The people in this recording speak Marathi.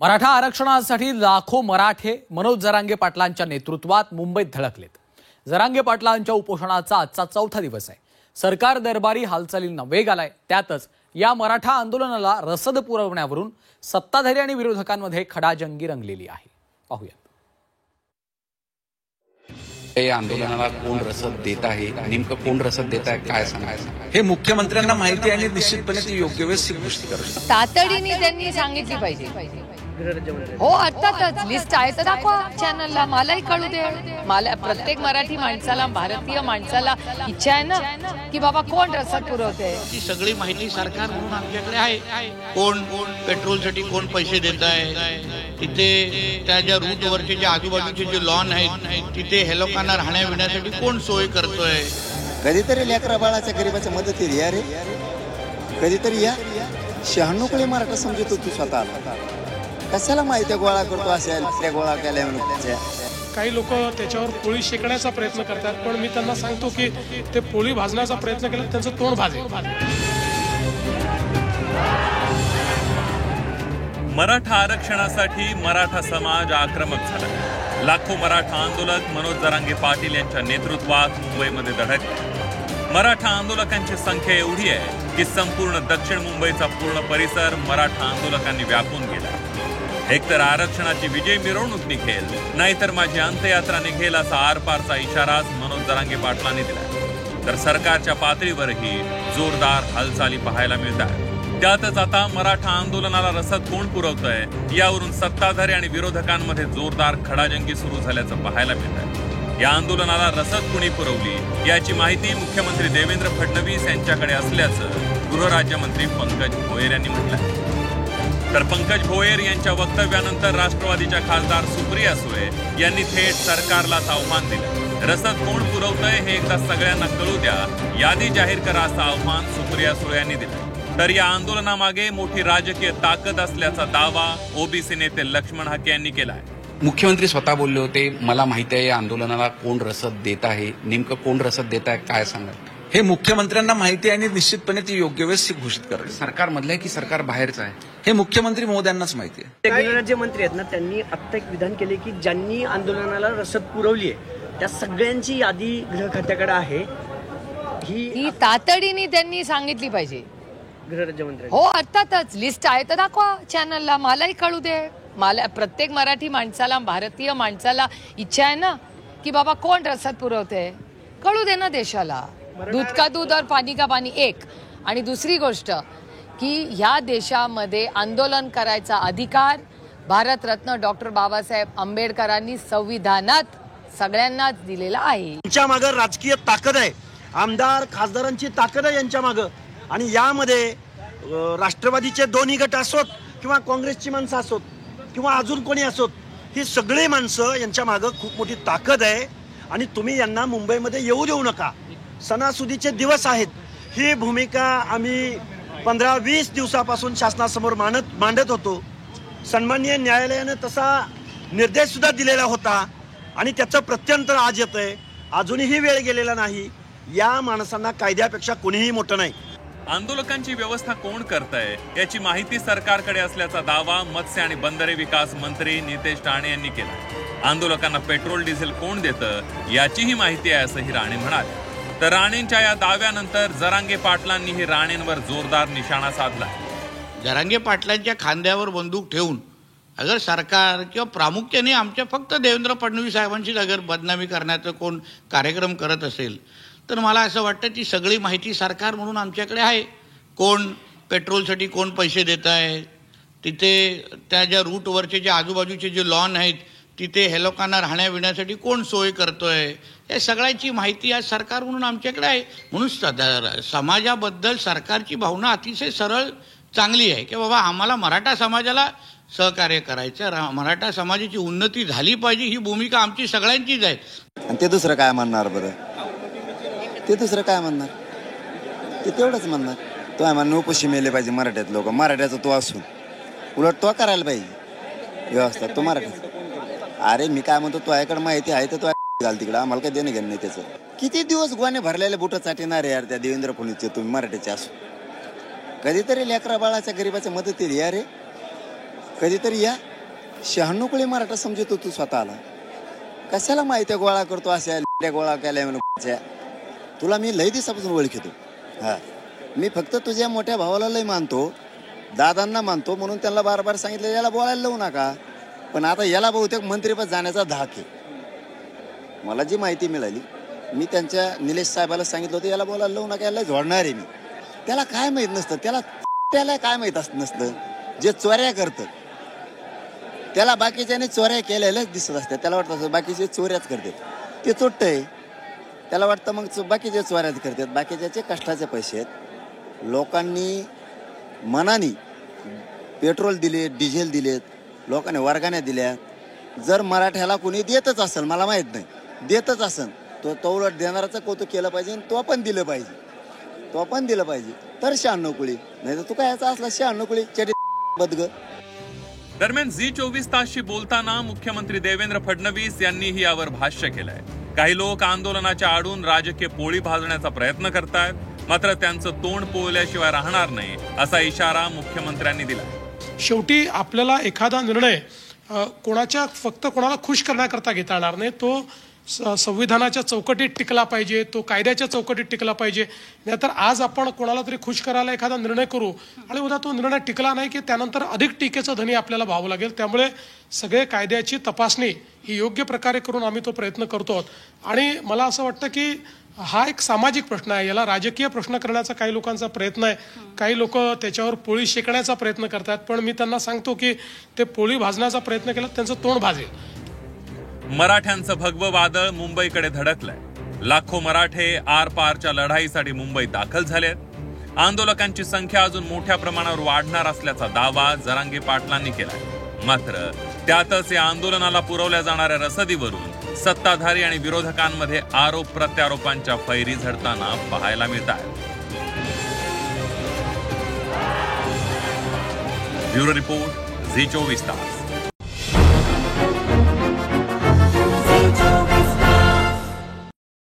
मराठा आरक्षणासाठी लाखो मराठे मनोज जरांगे पाटलांच्या नेतृत्वात मुंबईत धडकलेत। जरांगे पाटलांच्या उपोषणाचा आजचा चौथा दिवस आहे। सरकार दरबारी हालचालींना वेग आलाय। त्यातच या मराठा आंदोलनाला रसद पुरवण्यावरून सत्ताधारी आणि विरोधकांमध्ये खडाजंगी रंगलेली आहे। पाहूया। या आंदोलनाला कोण रसद देत आहे, नेमकं कोण रसद देत आहे काय सांगायचं? हे मुख्यमंत्र्यांना माहिती आहे आणि निश्चितपणे ती योग्य वेळेस घोषित करतात। तातडीने त्यांनी सांगितली पाहिजे। हो, अर्थातच लिस्ट आहे तर दाखवा चॅनलला, मलाही कळू दे। मला प्रत्येक मराठी माणसाला, भारतीय माणसाला इच्छा आहे ना की बाबा कोण रसद पुरवते। ती सगळी माहिती सरकार म्हणून आमच्याकडे आहे। कोण पेट्रोलसाठी कोण पैसे देत आहे, तिथे त्या ज्या रूटवरचे जे आजूबाजूचे जे लॉन आहेत तिथे हे लोकांना राहण्या बिण्यासाठी कोण सोय करतोय। कधीतरी लेकरा बाळाच्या गरीबाच्या मदतीला या रे, कधीतरी या। 96 कोळी मराठा समजतो तू स्वतःला, कशाला माहिती गोळा करतो असेल त्या गोळा केल्या म्हणून। काही लोक त्याच्यावर पोळी शेकण्याचा प्रयत्न करतात, पण मी त्यांना सांगतो की ते पोळी भाजण्याचा प्रयत्न केला त्यांचं तोंड भाजेल। मराठा आरक्षणासाठी मराठा समाज आक्रमक झाला। लाखो मराठा आंदोलक मनोज जरांगे पाटील यांच्या नेतृत्वात मुंबईमध्ये धडकले। मराठा आंदोलकांची संख्या एवढी आहे की संपूर्ण दक्षिण मुंबईचा पूर्ण परिसर मराठा आंदोलकांनी व्यापून गेला। एकतर आरक्षणाची विजय मिरवणूक निघेल, नाहीतर माझी अंत्ययात्रा निघेल असा आरपारचा इशाराच मनोज जरांगे पाटलांनी दिला। तर सरकारच्या पातळीवरही जोरदार हालचाली पाहायला मिळतात। त्यातच आता मराठा आंदोलनाला रसद कोण पुरवतोय यावरून सत्ताधारी आणि विरोधकांमध्ये जोरदार खडाजंगी सुरू झाल्याचं पाहायला मिळतं। या आंदोलनाला रसद कुणी पुरवली याची माहिती मुख्यमंत्री देवेंद्र फडणवीस यांच्याकडे असल्याचं गृहराज्यमंत्री पंकज भोयर यांनी म्हटलं। तर पंकज भोयर यांच्या वक्तव्यानंतर राष्ट्रवादीच्या खासदार सुप्रिया सुळे यांनी थेट सरकारलाच आव्हान दिलं। रसद कोण पुरवतंय हे एकदा सगळ्यांना कळू द्या, यादी जाहीर करा असं आव्हान सुप्रिया सुळे यांनी दिलं। तर या आंदोलनामागे मोठी राजकीय ताकद असल्याचा दावा ओबीसी नेते लक्ष्मण हाके यांनी केला आहे। मुख्यमंत्री स्वतः बोलले होते, मला माहिती आहे या आंदोलनाला कोण रसद देत आहे, नेमकं कोण रसद देत आहे काय सांगा? हे मुख्यमंत्र्यांना माहिती आहे आणि निश्चितपणे ती योग्य वेळेस घोषित करतात। सरकार मधलं आहे की सरकार बाहेरचं आहे हे मुख्यमंत्री महोदयांनाच माहिती आहे। गृहराज्यमंत्री आहेत ना, त्यांनी आता एक विधान केले की ज्यांनी आंदोलनाला रसद पुरवली आहे त्या सगळ्यांची यादी गृह खात्याकडे आहे। ही तातडीने त्यांनी सांगितली पाहिजे गृहराज्यमंत्री। हो, अर्थातच लिस्ट आहे तर दाखवा चॅनलला, मलाही कळू दे। मला प्रत्येक मराठी माणसाला, भारतीय माणसाला इच्छा आहे ना की बाबा कोण रसद पुरवते, कळू दे ना देशाला। दूध का दूध और पाणी का पाणी एक। आणि दुसरी गोष्ट की ह्या देशामध्ये आंदोलन करायचा अधिकार भारतरत्न डॉक्टर बाबासाहेब आंबेडकरांनी संविधानात सगळ्यांनाच दिलेला आहे। यांच्या मागे राजकीय ताकद आहे, आमदार खासदारांची ताकद आहे यांच्या मागे। आणि यामध्ये राष्ट्रवादीचे दोन्ही गट असोत किंवा काँग्रेसची माणसं असोत किंवा अजून कोणी असोत, ही सगळी माणसं यांच्या मागे खूप मोठी ताकद आहे। आणि तुम्ही यांना मुंबईमध्ये येऊ देऊ नका। सणासुदीचे दिवस आहेत, ही भूमिका आम्ही 15-20 दिवसापासून शासनासमोर मांडत होतो। सन्माननीय न्यायालयानं तसा निर्देश सुद्धा दिलेला होता आणि त्याचं प्रत्यंतर आज येतंय। अजूनही वेळ गेलेला नाही। या माणसांना कायद्यापेक्षा कोणीही मोठं नाही। आंदोलकांची व्यवस्था कोण करतंय याची माहिती सरकारकडे असल्याचा दावा मत्स्य आणि बंदरे विकास मंत्री नितेश राणे यांनी केला। आंदोलकांना पेट्रोल डिझेल कोण देतं याचीही माहिती आहे असंही राणे म्हणाले। तर राणेंच्या या दाव्यानंतर जरांगे पाटलांनीही राणेंवर जोरदार निशाणा साधला। जरांगे पाटलांच्या खांद्यावर बंदूक ठेवून अगर सरकार किंवा प्रामुख्याने आमच्या फक्त देवेंद्र फडणवीस साहेबांचीच अगर बदनामी करण्याचा कोण कार्यक्रम करत असेल तर मला असं वाटतं ती सगळी माहिती सरकार म्हणून आमच्याकडे आहे। कोण पेट्रोलसाठी कोण पैसे देत आहे, तिथे त्या ज्या रूटवरचे जे आजूबाजूचे जे लॉन आहेत तिथे हे लोकांना राहण्या बिण्यासाठी कोण सोय करतोय, या सगळ्याची माहिती आज सरकार म्हणून आमच्याकडे आहे। म्हणून समाजाबद्दल सरकारची भावना अतिशय सरळ चांगली आहे की बाबा आम्हाला मराठा समाजाला सहकार्य करायचं, मराठा समाजाची उन्नती झाली पाहिजे, ही भूमिका आमची सगळ्यांचीच आहे। आणि ते दुसरं काय म्हणणार बरं? ते दुसरं काय म्हणणार? ते तेवढंच म्हणणार, तो आहे म्हणून उपोषी मेले पाहिजे मराठ्यात लोक, मराठ्याचा तो असून उलट तो करायला पाहिजे व्यवस्था, तो मराठ्याचा। अरे मी काय म्हणतो, तो याकडे माहिती आहे तर तो घाल तिकडं, आम्हाला काही देणं घेणं नाही त्याचं। किती दिवस गोवाने भरलेले बुटं चाटणार यार त्या देवेंद्र फडणवीसचे तुम्ही मराठ्याचे असून। कधीतरी लेकरा बाळाच्या गरीबाच्या मदतीला या रे, कधीतरी या। 96 कोळी मराठा समजतो तू स्वतःला. कशाला माहिती गोळा करतो अशा गोळा केल्या म्हणून. तुला मी लय दिवसापासून ओळखतो. हा, मी फक्त तुझ्या मोठ्या भावाला लय मानतो, दादांना मानतो, म्हणून त्यांना बार बार सांगितलं याला बोलायला लावू नका. पण आता याला बहुतेक मंत्रिपद जाण्याचा धाक आहे. मला जी माहिती मिळाली, मी त्यांच्या निलेश साहेबाला सांगितलं होतं याला बोलायला लावू नका, याला जोडणार आहे मी. त्याला काय माहीत नसतं, त्याला काय माहीत नसतं. जे चोऱ्या करतं त्याला बाकीच्याने चोऱ्या केलेल्याच दिसत असतात. त्याला वाटतं बाकीचे चोऱ्याच करतात, ते चोट्ट आहे. त्याला वाटतं मग बाकीचे चोऱ्याच करतात. बाकीच्याचे कष्टाचे पैसे आहेत. लोकांनी मनाने पेट्रोल दिले, डिझेल दिलेत, लोकांनी वर्गाने दिल्या. जर मराठ्याला कोणी देतच असेल, मला माहीत नाही, देतच असेल तो उलट देणाराचं कौतुक केलं पाहिजे. तो पण दिलं पाहिजे. तर 96 कोळी, नाही तर तू काय याचा असला 96 कोळी चटी बदग. दरम्यान झी24 तासशी बोलताना मुख्यमंत्री देवेंद्र फडणवीस यांनीही यावर भाष्य केलंय. काही लोक आंदोलनाच्या आडून राजकीय पोळी भाजण्याचा प्रयत्न करतायत, मात्र त्यांचं तोंड पोळल्याशिवाय राहणार नाही असा इशारा मुख्यमंत्र्यांनी दिला. शेवटी आपल्याला एखादा निर्णय फक्त कोणाला खुश करण्याकरता घेता येणार नाही. तो संविधानाच्या चौकटीत टिकला पाहिजे, तो कायद्याच्या चौकटीत टिकला पाहिजे. नाहीतर आज आपण कोणाला तरी खुश करायला एखादा निर्णय करू आणि उद्या तो निर्णय टिकला नाही की त्यानंतर अधिक टीकेचा धनी आपल्याला व्हावं लागेल. त्यामुळे सगळे कायद्याची तपासणी ही योग्य प्रकारे करून आम्ही तो प्रयत्न करतो आहोत. आणि मला असं वाटतं की हा एक सामाजिक प्रश्न आहे, याला राजकीय प्रश्न करण्याचा काही लोकांचा प्रयत्न आहे. काही लोक त्याच्यावर पोळी शेकण्याचा प्रयत्न करतात, पण मी त्यांना सांगतो की ते पोळी भाजण्याचा प्रयत्न केला त्यांचं तोंड भाजेल. मराठ्यांचं भगवं वादळ मुंबईकडे धडकलंय. लाखो मराठे आरपारच्या लढाईसाठी मुंबईत दाखल झालेत. आंदोलकांची संख्या अजून मोठ्या प्रमाणावर वाढणार असल्याचा दावा जरांगे पाटलांनी केलाय. मात्र त्यातच या आंदोलनाला पुरवल्या जाणाऱ्या रसदीवरून सत्ताधारी आणि विरोधकांमध्ये आरोप प्रत्यारोपांच्या फैरी झडताना पाहायला मिळत आहेत. ब्युरो रिपोर्ट, झी24 तास.